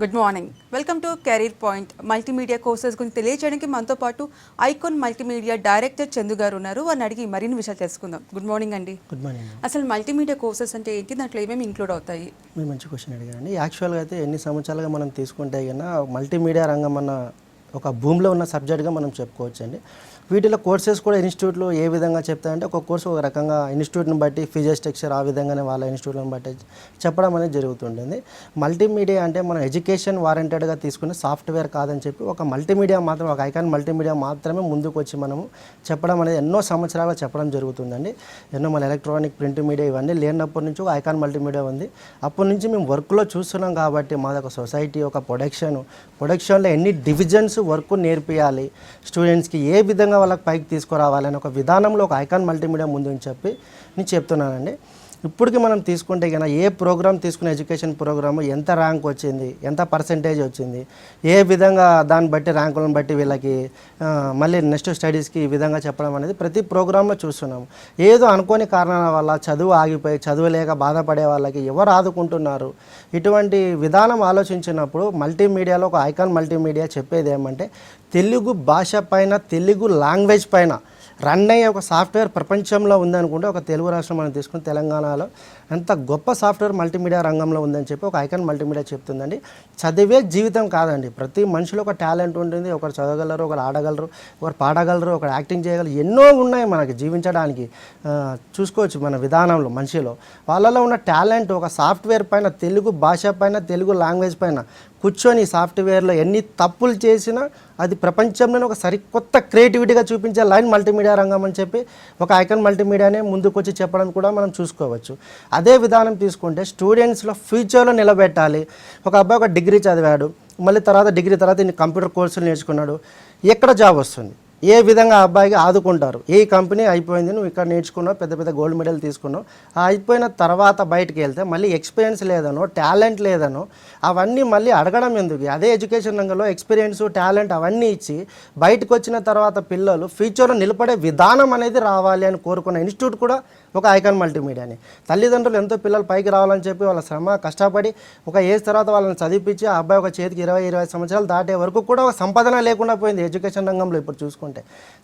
Good morning. Welcome to career point. Multimedia courses గురించి తెలియజేయడానికి మనతో పాటు ఐకాన్ మల్టీమీడియా డైరెక్టర్ చందు గారు ఉన్నారు. వారిని అడిగి మరిన్ని విషయాలు తెలుసుకుందాం. గుడ్ మార్నింగ్ అండి. Good morning. అసలు మల్టీమీడియా కోర్సెస్ అంటే ఏంటి, దాంట్లో ఏమేమి ఇంక్లూడ్ అవుతాయి? మీరు మంచి క్వశ్చన్ అడిగారండి. యాక్చువల్గా అయితే ఎన్ని సంవత్సరాలుగా మనం తీసుకుంటే కన్నా మల్టీమీడియా రంగం అన్న ఒక భూమిలో ఉన్న సబ్జెక్ట్గా మనం చెప్పుకోవచ్చు అండి. వీటిలో కోర్సెస్ కూడా ఇన్స్టిట్యూట్లు ఏ విధంగా చెప్తాయంటే ఒక కోర్సు ఒక రకంగా ఇన్స్టిట్యూట్ని బట్టి ఫీజు స్ట్రక్చర్ ఆ విధంగానే వాళ్ళ ఇన్స్టిట్యూట్ని బట్టి చెప్పడం అనేది జరుగుతుంటుంది. మల్టీమీడియా అంటే మనం ఎడ్యుకేషన్ వారంటెడ్గా తీసుకునే సాఫ్ట్వేర్ కాదని చెప్పి ఒక మల్టీమీడియా మాత్రం ఒక ఐకాన్ మల్టీమీడియా మాత్రమే ముందుకు వచ్చి మనము చెప్పడం అనేది ఎన్నో సంవత్సరాలుగా చెప్పడం జరుగుతుందండి. ఎన్నో మన ఎలక్ట్రానిక్ ప్రింట్ మీడియా ఇవన్నీ లేనప్పటి నుంచి ఒక ఐకాన్ మల్టీమీడియా ఉంది. అప్పటి నుంచి మేము వర్క్లో చూస్తున్నాం కాబట్టి మాది ఒక సొసైటీ, ఒక ప్రొడక్షన్లో ఎన్ని డివిజన్స్ వర్క్ నేర్పియాలి, స్టూడెంట్స్కి ఏ విధంగా వాళ్ళకి పైకి తీసుకురావాలని ఒక విధానంలో ఒక ఐకాన్ మల్టీమీడియా ముందు అని చెప్పి నేను చెప్తున్నానండి. ఇప్పటికి మనం తీసుకుంటే కన్నా ఏ ప్రోగ్రామ్ తీసుకున్న ఎడ్యుకేషన్ ప్రోగ్రామ్ ఎంత ర్యాంక్ వచ్చింది, ఎంత పర్సెంటేజ్ వచ్చింది, ఏ విధంగా దాన్ని బట్టి ర్యాంకులను బట్టి వీళ్ళకి మళ్ళీ నెక్స్ట్ స్టడీస్కి ఈ విధంగా చెప్పడం అనేది ప్రతి ప్రోగ్రాంలో చూస్తున్నాము. ఏదో అనుకోని కారణాల వల్ల చదువు ఆగిపోయి చదువులేక బాధపడే వాళ్ళకి ఎవరు ఆదుకుంటున్నారు, ఇటువంటి విధానం ఆలోచించినప్పుడు మల్టీమీడియాలో ఒక ఐకాన్ మల్టీమీడియా చెప్పేది ఏమంటే తెలుగు భాష పైన, తెలుగు లాంగ్వేజ్ పైన రన్ అయ్యే ఒక సాఫ్ట్వేర్ ప్రపంచంలో ఉందనుకుంటే ఒక తెలుగు రాష్ట్రం మనం తీసుకుని తెలంగాణలో ఎంత గొప్ప సాఫ్ట్వేర్ మల్టీమీడియా రంగంలో ఉందని చెప్పి ఒక ఐకాన్ మల్టీమీడియా చెప్తుందండి. చదివే జీవితం కాదండి, ప్రతి మనిషిలో ఒక టాలెంట్ ఉంటుంది. ఒకరు చదవగలరు, ఒకరు ఆడగలరు, ఒకరు పాడగలరు, ఒకరు యాక్టింగ్ చేయగలరు, ఎన్నో ఉన్నాయి మనకి జీవించడానికి. చూసుకోవచ్చు మన విధానంలో మనిషిలో వాళ్ళలో ఉన్న టాలెంట్ ఒక సాఫ్ట్వేర్ పైన, తెలుగు భాష పైన, తెలుగు లాంగ్వేజ్ పైన కూర్చొని సాఫ్ట్వేర్లో ఎన్ని తప్పులు చేసినా అది ప్రపంచంలోనే ఒక సరికొత్త క్రియేటివిటీగా చూపించే లైన్ మల్టీమీడియా రంగం అని చెప్పి ఒక ఐకాన్ మల్టీమీడియానే ముందుకు వచ్చి చెప్పడం కూడా మనం చూసుకోవచ్చు. అదే విధానం తీసుకుంటే స్టూడెంట్స్లో ఫ్యూచర్లో నిలబెట్టాలి. ఒక అబ్బాయి ఒక డిగ్రీ చదివాడు, మళ్ళీ డిగ్రీ తర్వాత ఇన్ని కంప్యూటర్ కోర్సులు నేర్చుకున్నాడు, ఎక్కడ జాబ్ వస్తుంది, ఏ విధంగా అబ్బాయికి ఆదుకుంటారు? ఏ కంపెనీ అయిపోయింది, నువ్వు ఇక్కడ నేర్చుకున్నావు, పెద్ద పెద్ద గోల్డ్ మెడల్ తీసుకున్నావు, అయిపోయిన తర్వాత బయటకు వెళ్తే మళ్ళీ ఎక్స్పీరియన్స్ లేదనో, టాలెంట్ లేదనో అవన్నీ మళ్ళీ అడగడం ఎందుకు? అదే ఎడ్యుకేషన్ రంగంలో ఎక్స్పీరియన్స్, టాలెంట్ అవన్నీ ఇచ్చి బయటకు వచ్చిన తర్వాత పిల్లలు ఫ్యూచర్లో నిలబడే విధానం అనేది రావాలి అని కోరుకున్న ఇన్స్టిట్యూట్ కూడా ఒక ఐకాన్ మల్టీమీడియాని. తల్లిదండ్రులు ఎంతో పిల్లలు పైకి రావాలని చెప్పి వాళ్ళ శ్రమ కష్టపడి ఒక ఏజ్ తర్వాత వాళ్ళని చదివించి ఆ అబ్బాయి ఒక చేతికి 20 సంవత్సరాలు దాటే వరకు కూడా ఒక సంపాదన లేకుండా పోయింది ఎడ్యుకేషన్ రంగంలో. ఇప్పుడు చూసుకుంటే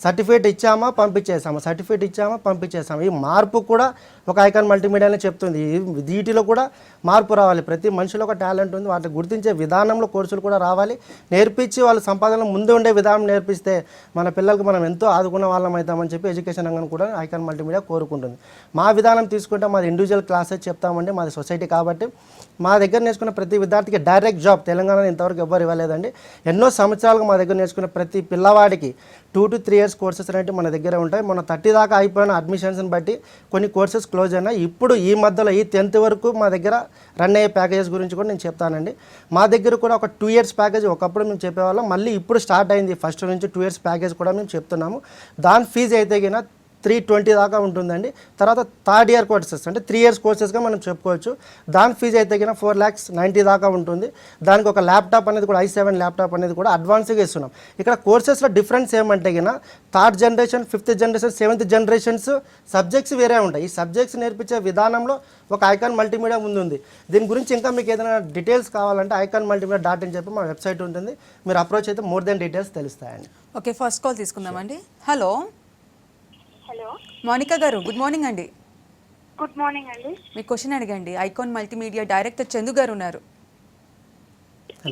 సర్టిఫికేట్ ఇచ్చామా పంపించేసామా, సర్టిఫికేట్ ఇచ్చామా పంపించేసామా, ఈ మార్పు కూడా ఒక ఐకాన్ మల్టీమీడియానే చెప్తుంది. వీటిలో కూడా మార్పు రావాలి. ప్రతి మనిషిలో ఒక టాలెంట్ ఉంది, వాటిని గుర్తించే విధానంలో కోర్సులు కూడా రావాలి. నేర్పించి వాళ్ళ సంపాదన ముందు ఉండే విధానం నేర్పిస్తే మన పిల్లలకు మనం ఎంతో ఆదుకున్న వాళ్ళం అవుతామని చెప్పి ఎడ్యుకేషన్ రంగం కూడా ఐకాన్ మల్టీమీడియా కోరుకుంటుంది. మా విధానం తీసుకుంటే మాది ఇండివిజువల్ క్లాసెస్ చెప్తామండి, మాది సొసైటీ కాబట్టి మా దగ్గర నేర్చుకున్న ప్రతి విద్యార్థికి డైరెక్ట్ జాబ్ తెలంగాణలో ఇంతవరకు ఎవ్వరు ఇవ్వలేదండి. ఎన్నో సంవత్సరాలుగా మా దగ్గర నేర్చుకున్న ప్రతి పిల్లవాడికి 2 to 3 years కోర్సెస్ అనేవి మన దగ్గర ఉంటాయి. మన 30 దాకా అయిపోయిన అడ్మిషన్స్ని బట్టి కొన్ని కోర్సెస్ క్లోజ్ అయినాయి. ఇప్పుడు ఈ మధ్యలో ఈ 10th వరకు మా దగ్గర రన్ అయ్యే ప్యాకేజెస్ గురించి కూడా నేను చెప్తానండి. మా దగ్గర కూడా ఒక 2 years ప్యాకేజ్ ఒకప్పుడు మేము చెప్పేవాళ్ళం, మళ్ళీ ఇప్పుడు స్టార్ట్ అయింది. ఫస్ట్ నుంచి 2 years ప్యాకేజ్ కూడా మేము చెప్తున్నాము. దాని ఫీజు అయితే కినా 320 దాకా ఉంటుందండి. తర్వాత 3rd year కోర్సెస్ అంటే 3 years కోర్సెస్గా మనం చెప్పుకోవచ్చు. దాని ఫీజు అయితే కినా 4,90,000 దాకా ఉంటుంది. దానికి ఒక ల్యాప్టాప్ అనేది కూడా i7 ల్యాప్టాప్ అనేది కూడా అడ్వాన్స్గా ఇస్తున్నాం. ఇక్కడ కోర్సెస్లో డిఫరెన్స్ ఏమంటే కినా 3rd generation, 5th generation, 7th generations subjects వేరే ఉంటాయి. ఈ సబ్జెక్ట్స్ నేర్పించే విధానంలో ఒక ఐకాన్ మల్టీమీడియా ముందుంది. దీని గురించి ఇంకా మీకు ఏదైనా డీటెయిల్స్ కావాలంటే iconmultimedia.in అని చెప్పి మా వెబ్సైట్ ఉంటుంది. మీరు అప్రోచ్ అయితే మోర్ దెన్ డీటెయిల్స్ తెలుస్తాయండి. ఓకే, ఫస్ట్ కాల్ తీసుకుందామండి. హలో హలో మోనికా గారు, గుడ్ మార్నింగ్ అండి. గుడ్ మార్నింగ్ అండి. మీ క్వశ్చన్ అడగండి. ఐకాన్ మల్టీమీడియా డైరెక్టర్ చందు గారు ఉన్నారు.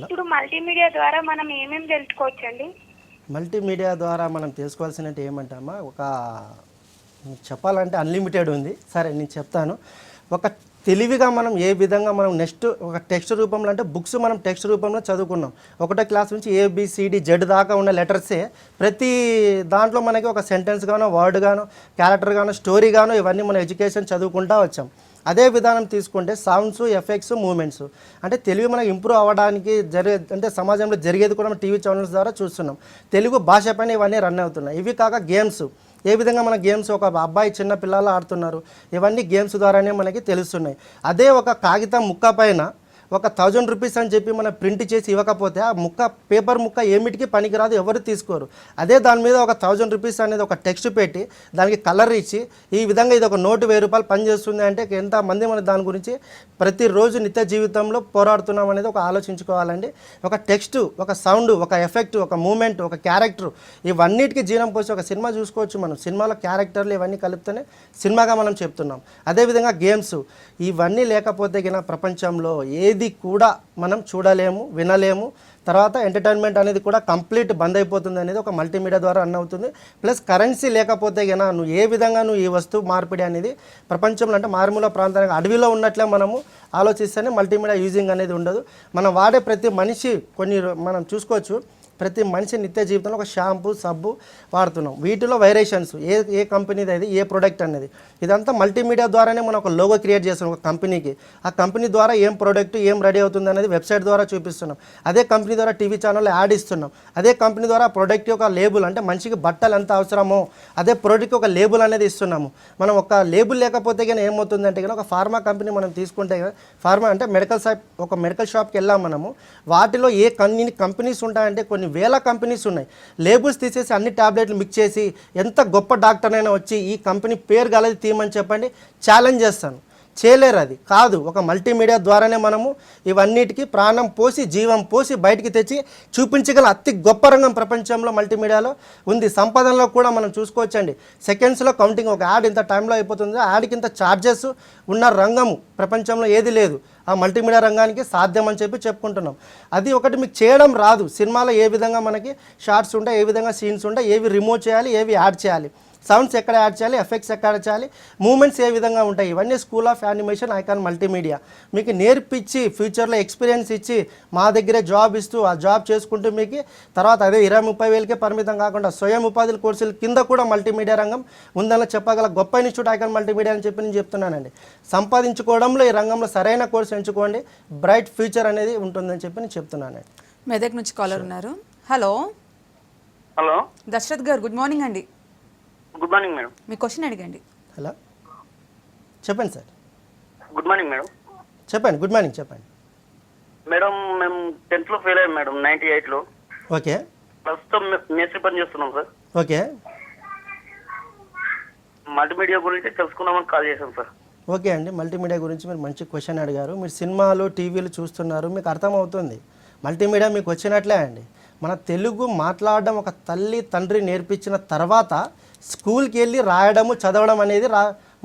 ఇప్పుడు మల్టీమీడియా ద్వారా మనం ఏమేమి తెలుసుకోవచ్చండి? మల్టీమీడియా ద్వారా మనం తెలుసుకోవాల్సినట్టు ఏమంటామా, ఒక చెప్పాలంటే అన్లిమిటెడ్ ఉంది. సరే నేను చెప్తాను. ఒక తెలివిగా మనం ఏ విధంగా మనం నెక్స్ట్ ఒక టెక్స్ట్ రూపంలో అంటే బుక్స్ మనం టెక్స్ట్ రూపంలో చదువుకున్నాం. 1వ క్లాస్ నుంచి ABCD దాకా ఉన్న లెటర్సే ప్రతి దాంట్లో మనకి ఒక సెంటెన్స్ గానో, వర్డ్ గానో, క్యారెక్టర్ గానో, స్టోరీ గానో ఇవన్నీ మనం ఎడ్యుకేషన్ చదువుకుంటూ వచ్చాం. అదే విధానం తీసుకుంటే సౌండ్స్, ఎఫెక్ట్స్, మూమెంట్స్ అంటే తెలుగు మనకి ఇంప్రూవ్ అవ్వడానికి అంటే సమాజంలో జరిగేది కూడా మనం టీవీ ఛానల్స్ ద్వారా చూస్తున్నాం. తెలుగు భాష పైన ఇవన్నీ రన్ అవుతున్నాయి. ఇవి కాక గేమ్స్, ఏ విధంగా మన గేమ్స్ ఒక అబ్బాయి చిన్న పిల్లలు ఆడుతున్నారు, ఇవన్నీ గేమ్స్ ద్వారానే మనకి తెలుస్తున్నాయి. అదే ఒక కాగితం ముక్క పైన ఒక 1000 రూపీస్ అని చెప్పి మనం ప్రింట్ చేసి ఇవ్వకపోతే ఆ పేపర్ ముక్క ఏమిటికి పనికిరాదు, ఎవరు తీసుకోరు. అదే దాని మీద ఒక 1000 రూపీస్ అనేది ఒక టెక్స్ట్ పెట్టి దానికి కలర్ ఇచ్చి ఈ విధంగా ఇది ఒక నోటు 1000 రూపాయలు పనిచేస్తుంది అంటే ఎంతమంది మన దాని గురించి ప్రతిరోజు నిత్య జీవితంలో పోరాడుతున్నాం అనేది ఒక ఆలోచించుకోవాలండి. ఒక టెక్స్ట్, ఒక సౌండ్, ఒక ఎఫెక్ట్, ఒక మూమెంట్, ఒక క్యారెక్టర్, ఇవన్నిటికీ జీవం పోసి ఒక సినిమా చూసుకోవచ్చు. మనం సినిమాలో క్యారెక్టర్లు ఇవన్నీ కలిపితేనే సినిమాగా మనం చెప్తున్నాం. అదేవిధంగా గేమ్స్, ఇవన్నీ లేకపోతే గిన ప్రపంచంలో ఏది కూడా మనం చూడలేము, వినలేము. తర్వాత ఎంటర్టైన్మెంట్ అనేది కూడా కంప్లీట్ బంద్ అయిపోతుంది అనేది ఒక మల్టీమీడియా ద్వారా రన్ అవుతుంది. ప్లస్ కరెన్సీ లేకపోతే గిన నువ్వు ఏ విధంగా నువ్వు ఈ వస్తువు మార్పిడి అనేది ప్రపంచంలో అంటే మారుమూల ప్రాంతానికి అడవిలో ఉన్నట్లే మనము ఆలోచిస్తేనే మల్టీమీడియా యూజింగ్ అనేది ఉండదు. మనం వాడే ప్రతి మనిషి మనం చూసుకోవచ్చు, ప్రతి మనిషి నిత్య జీవితంలో ఒక షాంపూ, సబ్బు వాడుతున్నాం. వీటిలో వైరేషన్స్ ఏ కంపెనీది అది, ఏ ప్రోడక్ట్ అనేది, ఇదంతా మల్టీమీడియా ద్వారానే మనం ఒక లోగో క్రియేట్ చేస్తున్నాం ఒక కంపెనీకి. ఆ కంపెనీ ద్వారా ఏం ప్రోడక్ట్ ఏం రెడీ అవుతుంది అనేది వెబ్సైట్ ద్వారా చూపిస్తున్నాం. అదే కంపెనీ ద్వారా టీవీ ఛానల్లో యాడ్ ఇస్తున్నాం. అదే కంపెనీ ద్వారా ప్రోడక్ట్ యొక్క లేబుల్, అంటే మనిషికి బట్టలు ఎంత అవసరమో అదే ప్రోడక్ట్ ఒక లేబుల్ అనేది ఇస్తున్నాము. మనం ఒక లేబుల్ లేకపోతే కానీ ఏమవుతుందంటే కానీ ఒక ఫార్మా కంపెనీ మనం తీసుకుంటే ఫార్మా అంటే ఒక మెడికల్ షాప్కి వెళ్ళాం మనము. వాటిలో ఏ కంపెనీస్ ఉంటాయంటే కొన్ని వేల కంపెనీస్ ఉన్నాయి. లేబుల్స్ తీసేసి అన్ని టాబ్లెట్లు మిక్స్ చేసి ఎంత గొప్ప డాక్టర్ అయినా వచ్చి ఈ కంపెనీ పేరు గలది తీయమని చెప్పండి, ఛాలెంజ్ చేస్తాను. చేయలేరు. అది కాదు, ఒక మల్టీమీడియా ద్వారానే మనము ఇవన్నిటికీ ప్రాణం పోసి జీవం పోసి బయటికి తెచ్చి చూపించగల అతి గొప్ప రంగం ప్రపంచంలో మల్టీమీడియాలో ఉంది. సంపాదనలో కూడా మనం చూసుకోవచ్చండి. సెకండ్స్లో కౌంటింగ్, ఒక యాడ్ ఇంత టైంలో అయిపోతుంది. యాడ్కి ఇంత ఛార్జెస్ ఉన్న రంగము ప్రపంచంలో ఏది లేదు. ఆ మల్టీమీడియా రంగానికి సాధ్యం అని చెప్పి చెప్పుకుంటున్నాం. అది ఒకటి మీకు చేయడం రాదు. సినిమాలో ఏ విధంగా మనకి షార్ట్స్ ఉంటాయి, ఏ విధంగా సీన్స్ ఉంటాయి, ఏవి రిమూవ్ చేయాలి, ఏవి యాడ్ చేయాలి, సౌండ్స్ ఎక్కడ యాడ్ చేయాలి, ఎఫెక్ట్స్ ఎక్కడ చేయాలి, మూమెంట్స్ ఏ విధంగా ఉంటాయి, ఇవన్నీ school of animation icon multimedia మీకు నేర్పించి ఫ్యూచర్లో ఎక్స్పీరియన్స్ ఇచ్చి మా దగ్గరే జాబ్ ఇస్తూ ఆ జాబ్ చేసుకుంటూ మీకు తర్వాత అదే 20-30 వేలకే పరిమితం కాకుండా స్వయం ఉపాధి కోర్సుల కింద కూడా మల్టీమీడియా రంగం ఉందని చెప్పగల గొప్ప ఇన్స్టిట్యూట్ ఐకాన్ మల్టీమీడియా అని చెప్పి నేను చెప్తున్నానండి. సంపాదించుకోవడంలో ఈ రంగంలో సరైన కోర్సు ఎంచుకోండి, బ్రైట్ ఫ్యూచర్ అనేది ఉంటుందని చెప్పి నేను చెప్తున్నానండి. మెదక్ నుంచి కాలర్ ఉన్నారు. హలో హలో దశరథ్ గారు, గుడ్ మార్నింగ్ అండి. Good morning madam. మీ క్వశ్చన్ అడిగండి. హలో చెప్పండి సార్. Good morning madam. చెప్పండి. గుడ్ మార్నింగ్ చెప్పండి మేడం. మేము 10th లో ఫెయిల్ అయ్యాం మేడం, 98లో. ఓకే. ప్రస్తుతం మేస్త్రి పని చేస్తున్నాం సార్. ఓకే. మల్టీమీడియా గురించి తెలుసుకుందామని కాల్ చేశాం సార్. ఓకే అండి, మల్టీమీడియా గురించి మీరు మంచి క్వశ్చన్ అడిగారు. మీరు సినిమాలు టీవీలు చూస్తున్నారు, మీకు అర్థమవుతుంది. మల్టీమీడియా మీకు వచ్చినట్లే అండి. మన తెలుగు మాట్లాడడం ఒక తల్లి తండ్రి నేర్పించిన తర్వాత స్కూల్కి వెళ్ళి రాయడము చదవడం అనేది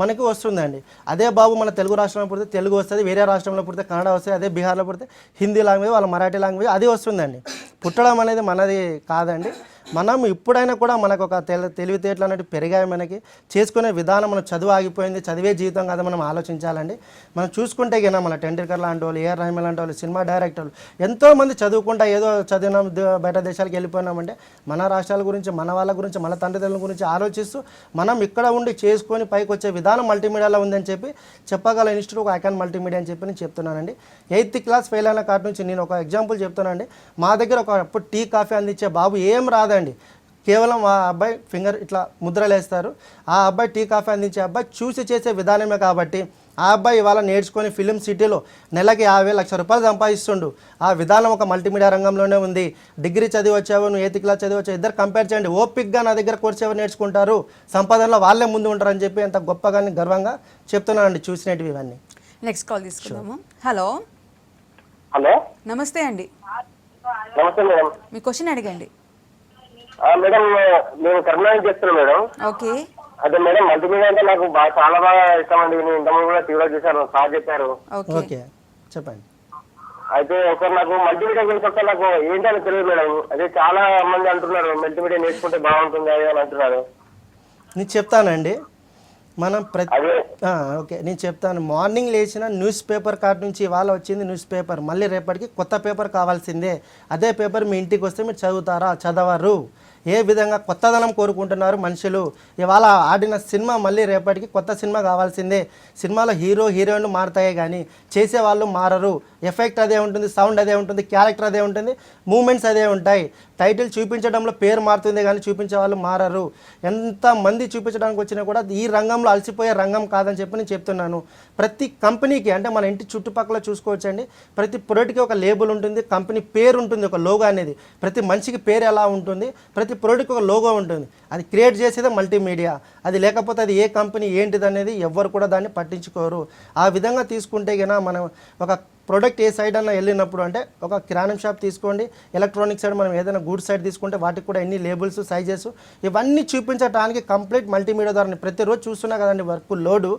మనకు వస్తుందండి. అదే బాబు మన తెలుగు రాష్ట్రంలో పుడితే తెలుగు వస్తుంది, వేరే రాష్ట్రంలో పుడితే కన్నడ వస్తుంది, అదే బీహార్లో పుడితే హిందీ లాంగ్వేజ్, వాళ్ళ మరాఠీ లాంగ్వేజ్ అది వస్తుందండి. పుట్టడం అనేది మనది కాదండి. మనం ఇప్పుడైనా కూడా మనకు ఒక తెలివితేటలు అనేవి పెరిగాయి. మనకి చేసుకునే విధానం, మన చదువు ఆగిపోయింది, చదివే జీవితం కదా మనం ఆలోచించాలండి. మనం చూసుకుంటే కన్నా మన టెండూల్కర్ లాంటి వాళ్ళు, ఏఆర్ రెహమాన్ లాంటి వాళ్ళు, సినిమా డైరెక్టర్లు ఎంతోమంది చదువుకుంటా ఏదో చదివినాం బయట దేశాలకు వెళ్ళిపోయినామంటే మన రాష్ట్రాల గురించి, మన వాళ్ళ గురించి, మన తండ్రిదండ్రుల గురించి ఆలోచిస్తూ మనం ఇక్కడ ఉండి చేసుకొని పైకి వచ్చే విధానం మల్టీమీడియాలో ఉందని చెప్పి చెప్పగల ఇన్స్టిట్యూట్ ఒక ఐకాన్ మల్టీమీడియా అని చెప్పి నేను చెప్తున్నానండి. 8th క్లాస్ ఫెయిల్ అయిన కాటి నుంచి నేను ఒక ఎగ్జాంపుల్ చెప్తున్నానండి. మా దగ్గర ఒకప్పుడు టీ కాఫీ అందించే బాబు ఏం రాదండి, కేవలం ఆ అబ్బాయి ఫింగర్ ఇట్లా ముద్రలు వేస్తారు. ఆ అబ్బాయి టీ కాఫీ అందించే అబ్బాయి చూసి చేసే విధానమే కాబట్టి ఆ అబ్బాయి ఇవాళ నేర్చుకొని ఫిలిం సిటీలో నెలకి 50 లక్షల రూపాయలు సంపాదిస్తుండు. ఆ విధానం ఒక మల్టీమీడియా రంగంలోనే ఉంది. డిగ్రీ చదివి వచ్చావు, నువ్వు 8th క్లాస్ చదివి వచ్చావు, ఇద్దరు కంపేర్ చేయండి. ఓపిక్గా నా దగ్గర కోర్సు ఎవరు నేర్చుకుంటారు, సంపాదనలో వాళ్ళే ముందు ఉంటారని చెప్పి ఎంత గొప్పగా గర్వంగా చెప్తున్నానండి చూసినవి ఇవన్నీ. నెక్స్ట్ కాల్ తీసుకుందాము. హలో హలో నమస్తే అండి. నమస్తే మేడం. మీ క్వశ్చన్ అడిగండి. మేడం నేను కర్ణాటక చేస్తున్నాను మేడం. ఓకే. అదే మేడం, మల్టీమీడియా అంటే నాకు చాలా బాగా ఇష్టం అండి. నేను ఇంతకుముందు కూడా టీవీలో చూసాను, సార్ చెప్పారు. ఓకే చెప్పండి. అయితే ఒకసారి నాకు మల్టీమీడియా గురించి ఒకసారి నాకు ఏంటని తెలియదు మేడం. అదే చాలా మంది అంటున్నారు మల్టీమీడియా నేర్చుకుంటే బాగుంటుంది అని అంటున్నారు. నేను చెప్తానండి. మనం ఓకే నేను చెప్తాను. మార్నింగ్ లేచిన న్యూస్ పేపర్ కార్డ్ నుంచి ఇవాళ వచ్చింది న్యూస్ పేపర్, మళ్ళీ రేపటికి కొత్త పేపర్ కావాల్సిందే. అదే పేపర్ మీ ఇంటికి వస్తే మీరు చదువుతారా? చదవరు. ఏ విధంగా కొత్తదనం కోరుకుంటున్నారు మనుషులు. ఇవాళ ఆడిన సినిమా మళ్ళీ రేపటికి కొత్త సినిమా కావాల్సిందే. సినిమాలో హీరో హీరోయిన్లు మారుతాయే కానీ చేసేవాళ్ళు మారరు. ఎఫెక్ట్ అదే ఉంటుంది, సౌండ్ అదే ఉంటుంది, క్యారెక్టర్ అదే ఉంటుంది, మూమెంట్స్ అదే ఉంటాయి. టైటిల్ చూపించడంలో పేరు మారుతుంది కానీ చూపించే వాళ్ళు మారరు. ఎంతమంది చూపించడానికి వచ్చినా కూడా ఈ రంగంలో అలసిపోయే రంగం కాదని చెప్పి నేను చెప్తున్నాను. ప్రతి కంపెనీకి అంటే మన ఇంటి చుట్టుపక్కల చూసుకోవచ్చండి, ప్రతి ప్రొడక్ట్కి ఒక లేబుల్ ఉంటుంది, కంపెనీ పేరు ఉంటుంది, ఒక లోగో అనేది. ప్రతి మనిషికి పేరు ఎలా ఉంటుంది, ప్రతి ప్రొడక్ట్కి ఒక లోగో ఉంటుంది. అది క్రియేట్ చేసేదే మల్టీమీడియా. అది లేకపోతే అది ఏ కంపెనీ ఏంటిది అనేది ఎవ్వరు కూడా దాన్ని పట్టించుకోరు. ఆ విధంగా తీసుకుంటే కన్నా మనం ఒక ప్రోడక్ట్ ఏ సైడ్ అన్న వెళ్ళినప్పుడు అంటే ఒక కిరాణం షాప్ తీసుకోండి, ఎలక్ట్రానిక్ సైడ్ మనం ఏదైనా గూడ్ సైడ్ తీసుకుంటే వాటికి కూడా ఎన్ని లేబుల్స్, సైజెస్ ఇవన్నీ చూపించడానికి కంప్లీట్ మల్టీమీడియా ద్వారా ప్రతిరోజు చూస్తున్నా కదండి వర్క్ లోడు.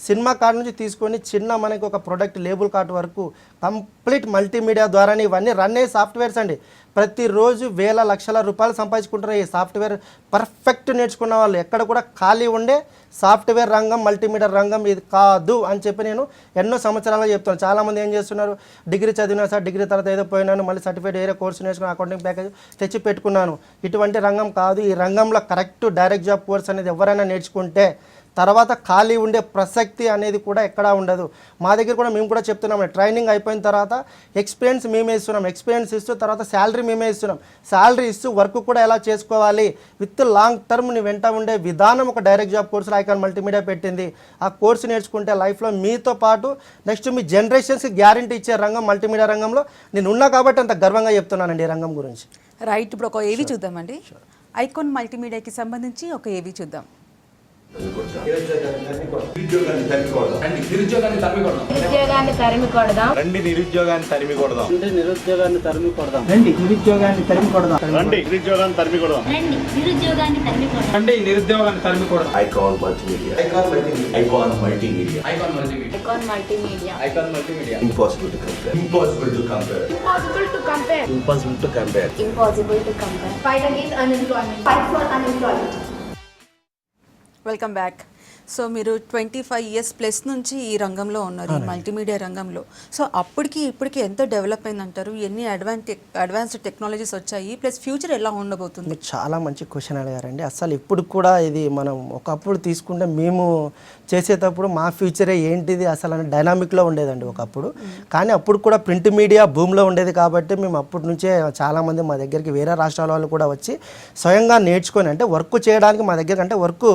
సినిమా కార్డ్ నుంచి తీసుకొని చిన్న మనకి ఒక ప్రోడక్ట్ లేబుల్ కార్డ్ వరకు కంప్లీట్ మల్టీమీడియా ద్వారానే ఇవన్నీ రన్ అయ్యే సాఫ్ట్వేర్స్ అండి. ప్రతిరోజు వేల లక్షల రూపాయలు సంపాదించుకుంటారు ఈ సాఫ్ట్వేర్ పర్ఫెక్ట్ నేర్చుకున్న వాళ్ళు. ఎక్కడ కూడా ఖాళీ ఉండే సాఫ్ట్వేర్ రంగం, మల్టీమీడియా రంగం ఇది కాదు అని చెప్పి నేను ఎన్నో సంవత్సరాలుగా చెప్తాను. చాలామంది ఏం చేస్తున్నారు, డిగ్రీ చదివినా సార్, డిగ్రీ తర్వాత ఏదో పోయినాను, మళ్ళీ సర్టిఫికేట్ వేరే కోర్సు నేర్చుకుని అకౌంటింగ్ ప్యాకేజ్ తెచ్చి పెట్టుకున్నాను. ఇటువంటి రంగం కాదు. ఈ రంగంలో కరెక్ట్ డైరెక్ట్ జాబ్ కోర్స్ అనేది ఎవరైనా నేర్చుకుంటే తర్వాత ఖాళీ ఉండే ప్రసక్తి అనేది కూడా ఎక్కడా ఉండదు. మా దగ్గర కూడా మేము కూడా చెప్తున్నాం, ట్రైనింగ్ అయిపోయిన తర్వాత ఎక్స్పీరియన్స్ మేమే ఇస్తున్నాం. ఎక్స్పీరియన్స్ ఇస్తూ తర్వాత శాలరీ మేమే ఇస్తున్నాం. శాలరీ ఇస్తూ వర్క్ కూడా ఎలా చేసుకోవాలి విత్ లాంగ్ టర్మ్ ని వెంట ఉండే విధానం ఒక డైరెక్ట్ జాబ్ కోర్సులో ఐకాన్ మల్టీమీడియా పెట్టింది. ఆ కోర్సు నేర్చుకుంటే లైఫ్లో మీతో పాటు నెక్స్ట్ మీ జనరేషన్స్కి గ్యారంటీ ఇచ్చే రంగం మల్టీమీడియా రంగంలో నేను ఉన్నా కాబట్టి అంత గర్వంగా చెప్తున్నానండి ఈ రంగం గురించి. రైట్, ఇప్పుడు ఒక ఏవి చూద్దామండి. ఐకాన్ మల్టీమీడియాకి సంబంధించి ఒక ఏవి చూద్దాం. నిరుద్యోగాన్ని తరిమి కొడదాం. రండి నిరుద్యోగాన్ని తరిమి కొడదాం. రండి నిరుద్యోగాన్ని తరిమి కొడదాం. రండి నిరుద్యోగాన్ని తరిమి కొడదాం. రండి నిరుద్యోగాన్ని తరిమి కొడదాం. రండి నిరుద్యోగాన్ని తరిమి కొడదాం. రండి నిరుద్యోగాన్ని తరిమి కొడదాం. Icon multimedia. Icon multimedia. Icon multimedia. Icon multimedia. Impossible to compare. Impossible to compare. Impossible to compare. Impossible to compare. Impossible to compare. Fight against unemployment. Fight for unemployment. Welcome back. So మీరు 25 years plus నుంచి ఈ రంగంలో ఉన్నారు, ఈ multimedia రంగంలో. So అప్పటికి ఇప్పటికి ఎంత డెవలప్ అయిందంటారు? ఎన్ని అడ్వాన్స్డ్ టెక్నాలజీస్ వచ్చాయి, ప్లస్ ఫ్యూచర్ ఎలా ఉండబోతుంది? మీరు చాలా మంచి క్వశ్చన్ అడిగారండి. అసలు ఇప్పుడు కూడా ఇది మనం ఒకప్పుడు తీసుకుంటే మేము చేసేటప్పుడు మా ఫ్యూచరే ఏంటిది అసలు అని డైనామిక్లో ఉండేదండి ఒకప్పుడు. కానీ అప్పుడు కూడా ప్రింట్ మీడియా భూమిలో ఉండేది కాబట్టి మేము అప్పటి నుంచే చాలామంది మా దగ్గరికి వేరే రాష్ట్రాల వాళ్ళు కూడా వచ్చి స్వయంగా నేర్చుకొని అంటే వర్క్ చేయడానికి మా దగ్గర అంటే వర్క్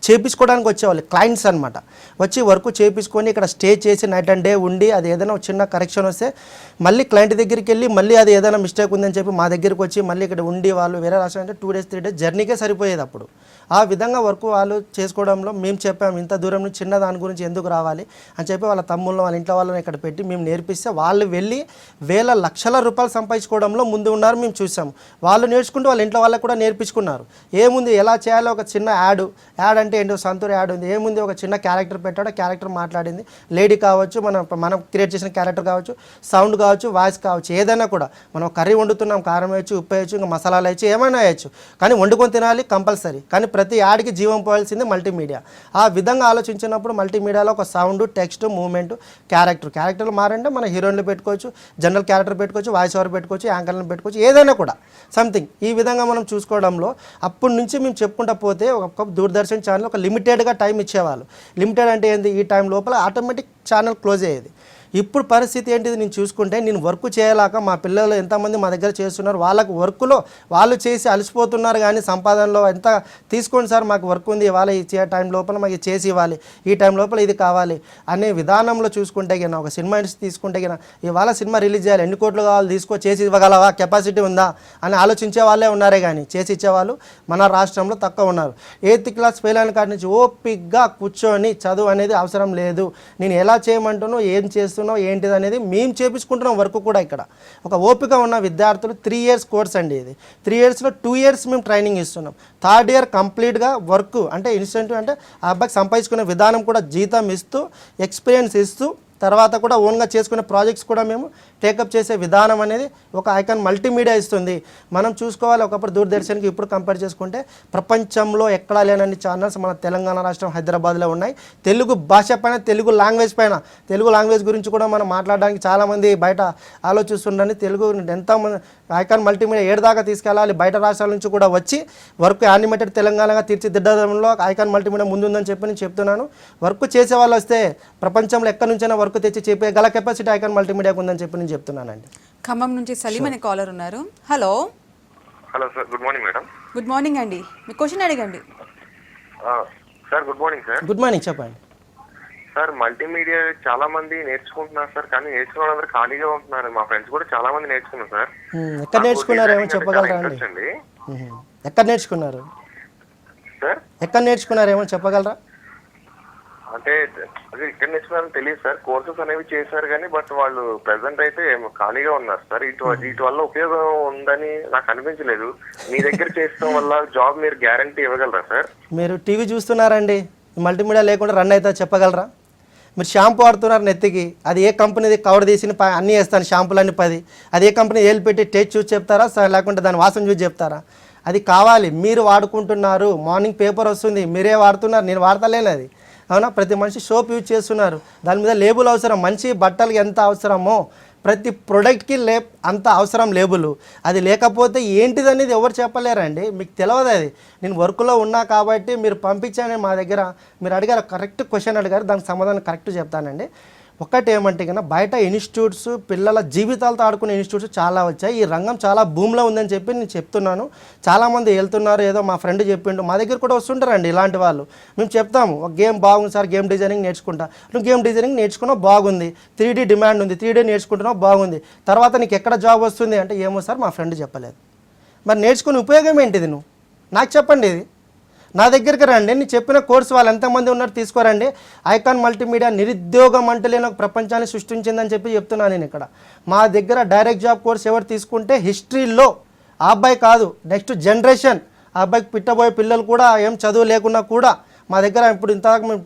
చేయించుకోవడానికి వచ్చేవాళ్ళు క్లయింట్స్ అనమాట. వచ్చి వర్క్ చేయించుకొని ఇక్కడ స్టే చేసి నైట్ అండ్ డే ఉండి అది ఏదైనా చిన్న కరెక్షన్ వస్తే మళ్ళీ క్లయింట్ దగ్గరికి వెళ్ళి మళ్ళీ అది ఏదైనా మిస్టేక్ ఉందని చెప్పి మా దగ్గరికి వచ్చి మళ్ళీ ఇక్కడ ఉండి వాళ్ళు వేరే రాష్ట్రం అంటే 2 days 3 days జర్నీకే సరిపోయేది అప్పుడు. ఆ విధంగా వర్క్ వాళ్ళు చేసుకోవడంలో మేము చెప్పాము ఇంత దూరం నుంచి చిన్న దాని గురించి ఎందుకు రావాలి అని చెప్పి వాళ్ళ తమ్ముళ్ళు వాళ్ళ ఇంట్లో వాళ్ళని ఇక్కడ పెట్టి మేము నేర్పిస్తే వాళ్ళు వెళ్ళి వేల లక్షల రూపాయలు సంపాదించుకోవడంలో ముందు ఉన్నారు. మేము చూసాము. వాళ్ళు నేర్చుకుంటూ వాళ్ళ ఇంట్లో వాళ్ళకి కూడా నేర్పించుకున్నారు. ఏముంది ఎలా చేయాలో ఒక చిన్న యాడ్ అంటే ఏంటో సంతూర్ యాడ్ ఉంది. ఏముంది ఒక చిన్న క్యారెక్టర్ పెట్టాడు, క్యారెక్టర్ మాట్లాడింది, లేడీ కావచ్చు, మనం క్రియేట్ చేసిన క్యారెక్టర్ కావచ్చు, సౌండ్ కావచ్చు, వాయిస్ కావచ్చు, ఏదైనా కూడా మనం కర్రీ వండుతున్నాం, కారం వేయచ్చు, ఉప్పు వేయచ్చు, ఇంకా మసాలాలు వేయచ్చు, ఏమైనా వేయచ్చు, కానీ వండుకొని తినాలి కంపల్సరీ. కానీ ప్రతి యాడ్కి జీవం పోయాల్సింది మల్టీమీడియా. ఆ విధంగా ఆలోచించినప్పుడు మల్టీమీడియాలో ఒక సౌండ్, టెక్స్ట్, మూమెంట్, క్యారెక్టర్లు మారంటే మన హీరోయిన్లు పెట్టుకోవచ్చు, జనరల్ క్యారెక్టర్ పెట్టుకోవచ్చు, వాయిస్ ఓవర్ పెట్టుకోవచ్చు, యాంకర్లను పెట్టుకోవచ్చు, ఏదైనా కూడా సంథింగ్. ఈ విధంగా మనం చూసుకోవడంలో అప్పటి నుంచి మేము చెప్పుకుంటా పోతే ఒక దూరదర్శన్ ఛానల్ ఒక లిమిటెడ్గా టైం ఇచ్చేవాళ్ళు. లిమిటెడ్ అంటే ఏంది, ఈ టైం లోపల ఆటోమేటిక్ ఛానల్ క్లోజ్ అయ్యేది. ఇప్పుడు పరిస్థితి ఏంటిది నేను చూసుకుంటే నేను వర్క్ చేయలేక మా పిల్లలు ఎంతమంది మా దగ్గర చేస్తున్నారు, వాళ్ళకు వర్క్లో వాళ్ళు చేసి అలసిపోతున్నారు. కానీ సంపాదనలో ఎంత తీసుకోండి సార్ మాకు వర్క్ ఉంది ఇవాళ ఇచ్చే టైం లోపల మాకు చేసి ఇవ్వాలి, ఈ టైం లోపల ఇది కావాలి అనే విధానంలో చూసుకుంటే గిన ఒక సినిమా ఇండస్ట్రీ తీసుకుంటే గిన ఇవాళ సినిమా రిలీజ్ చేయాలి, ఎన్ని కోట్లు కావాలి చేసి ఇవ్వగలవా, కెపాసిటీ ఉందా అని ఆలోచించే వాళ్ళే ఉన్నారే కానీ చేసి ఇచ్చేవాళ్ళు మన రాష్ట్రంలో తక్కువ ఉన్నారు. 8th class ఫెయిల్ అయిన కాడి నుంచి ఓపిక్గా కూర్చొని చదువు అనేది అవసరం లేదు, నేను ఎలా చేయమంటున్నావు, ఏం చేస్తున్నావు, ఏంటిది అనేది మేము చేపించుకుంటున్నాం. వర్క్ కూడా ఇక్కడ ఒక ఓపిక ఉన్న విద్యార్థులు 3 years కోర్స్ అండి. ఇది 3 yearsలో 2 years మేము ట్రైనింగ్ ఇస్తున్నాం. 3rd year కంప్లీట్గా వర్క్ అంటే ఇన్స్టెంటివ్ అంటే ఆ అబ్బాయికి సంపాదించుకునే విధానం కూడా జీతం ఇస్తూ ఎక్స్పీరియన్స్ ఇస్తూ తర్వాత కూడా ఓన్గా చేసుకునే ప్రాజెక్ట్స్ కూడా మేము టేకప్ చేసే విధానం అనేది ఒక ఐకాన్ మల్టీమీడియా ఇస్తుంది. మనం చూసుకోవాలి, ఒకప్పుడు దూరదర్శన్కి ఇప్పుడు కంపేర్ చేసుకుంటే ప్రపంచంలో ఎక్కడా లేనన్ని ఛానల్స్ మన తెలంగాణ రాష్ట్రం హైదరాబాద్లో ఉన్నాయి. తెలుగు భాష పైన, తెలుగు లాంగ్వేజ్ గురించి కూడా మనం మాట్లాడడానికి చాలామంది బయట ఆలోచిస్తుండని. తెలుగు ఎంతమంది ఐకాన్ మల్టీమీడియా ఏడు దాకా తీసుకెళ్ళాలి, బయట రాష్ట్రాల నుంచి కూడా వచ్చి వర్క్ యానిమేటెడ్ తెలంగాణగా తీర్చిదిద్దడంలో ఐకాన్ మల్టీమీడియా ముందుందని చెప్పి నేను చెప్తున్నాను. వర్క్ చేసే వాళ్ళు వస్తే ప్రపంచంలో ఎక్కడి నుంచైనా వర్క్ తెచ్చి చెప్పగల కెపాసిటీ ఐకాన్ మల్టీమీడియాకు ఉందని చెప్పి నేను చెప్తున్నానండి. ఖమ్మం నుంచి సలీం అనే కాలర్ ఉన్నారు. Hello sir, good morning madam. Good morning అండి, మీ క్వశ్చన్ అడగండి. Sir good morning sir. Good morning, చెప్పండి. సార్, మల్టీమీడియా చాలా మంది నేర్చుకుంటున్నారు సార్, కానీ నేర్చుకున్న వాళ్ళందరూ ఖాళీగా ఉంటున్నారు. మా ఫ్రెండ్స్ కూడా చాలా మంది నేర్చుకున్నారు సార్. ఎక్కడ నేర్చుకున్నారు ఏమో చెప్పగలరా అండి? ఎక్కడ నేర్చుకున్నారు సార్? ఎక్కడ నేర్చుకున్నారు ఏమో చెప్పగలరా? అంటే అది ఇక్కడ నేర్చుకున్నారని తెలియదు సార్. కోర్సెస్ అనేవి చేశారు కానీ బట్ వాళ్ళు ప్రెసెంట్ అయితే ఖాళీగా ఉన్నారు సార్. వీటి వల్ల ఉపయోగం ఉందని నాకు అనిపించలేదు. మీ దగ్గర చేసడం వల్ల జాబ్ మీరు గ్యారంటీ ఇవ్వగలరా సార్? మీరు టీవీ చూస్తున్నారండి, మల్టీమీడియా లేకుండా రన్ అవుతా చెప్పగలరా? మీరు షాంపూ వాడుతున్నారు నెత్తికి, అది ఏ కంపెనీది కవర్ తీసి అన్నీ వేస్తాను షాంపూలు అన్ని 10, అది ఏ కంపెనీ ఏళ్ళు పెట్టి టేస్ట్ చూసి చెప్తారా లేకుంటే దాని వాసన చూసి చెప్తారా? అది కావాలి, మీరు వాడుకుంటున్నారు. మార్నింగ్ పేపర్ వస్తుంది, మీరే వాడుతున్నారు, నేను వాడతలేను అది. అవునా? ప్రతి మనిషి సోప్ యూజ్ చేస్తున్నారు, దాని మీద లేబుల్ అవసరం. మంచి బట్టలకి ఎంత అవసరమో ప్రతి ప్రోడక్ట్కి అంత అవసరం లేబుల్. అది లేకపోతే ఏంటిది అనేది ఎవరు చెప్పలేరండి, మీకు తెలియదు. అది నేను వర్క్లో ఉన్నా కాబట్టి మీరు పంపించాను మా దగ్గర. మీరు అడిగారు, కరెక్ట్ క్వశ్చన్ అడిగారు, దానికి సమాధానం కరెక్ట్ చెప్తానండి. ఒకటి ఏమంటే కన్నా బయట ఇన్స్టిట్యూట్స్, పిల్లల జీవితాలతో ఆడుకునే ఇన్స్టిట్యూట్స్ చాలా వచ్చాయి. ఈ రంగం చాలా భూమిలో ఉందని చెప్పి నేను చెప్తున్నాను. చాలామంది వెళ్తున్నారు, ఏదో మా ఫ్రెండ్ చెప్పిండు, మా దగ్గర కూడా వస్తుంటారండి ఇలాంటి వాళ్ళు. మేము చెప్తాము, ఒక గేమ్ బాగుంది సార్, గేమ్ డిజైనింగ్ నేర్చుకుంటా. నువ్వు గేమ్ డిజైనింగ్ నేర్చుకున్నావు బాగుంది, 3D డిమాండ్ ఉంది, 3D నేర్చుకుంటున్నావు బాగుంది, తర్వాత నీకు ఎక్కడ జాబ్ వస్తుంది అంటే ఏమో సార్ మా ఫ్రెండ్ చెప్పలేదు. మరి నేర్చుకునే ఉపయోగం ఏంటిది? నువ్వు నాకు చెప్పండి. ఇది నా దగ్గరికి రండి, నేను చెప్పిన కోర్సు వాళ్ళు ఎంతమంది ఉన్నారు తీసుకోరండి. ఐకాన్ మల్టీమీడియా నిరుద్యోగం అంటే లేని ఒక ప్రపంచాన్ని సృష్టించిందని చెప్పి చెప్తున్నాను నేను ఇక్కడ. మా దగ్గర డైరెక్ట్ జాబ్ కోర్స్ ఎవరు తీసుకుంటే హిస్టరీలో ఆ అబ్బాయి కాదు, నెక్స్ట్ జనరేషన్ ఆ అబ్బాయికి పుట్టబోయే పిల్లలు కూడా ఏం చదువు లేకున్నా కూడా మా దగ్గర ఇప్పుడు ఇంతకు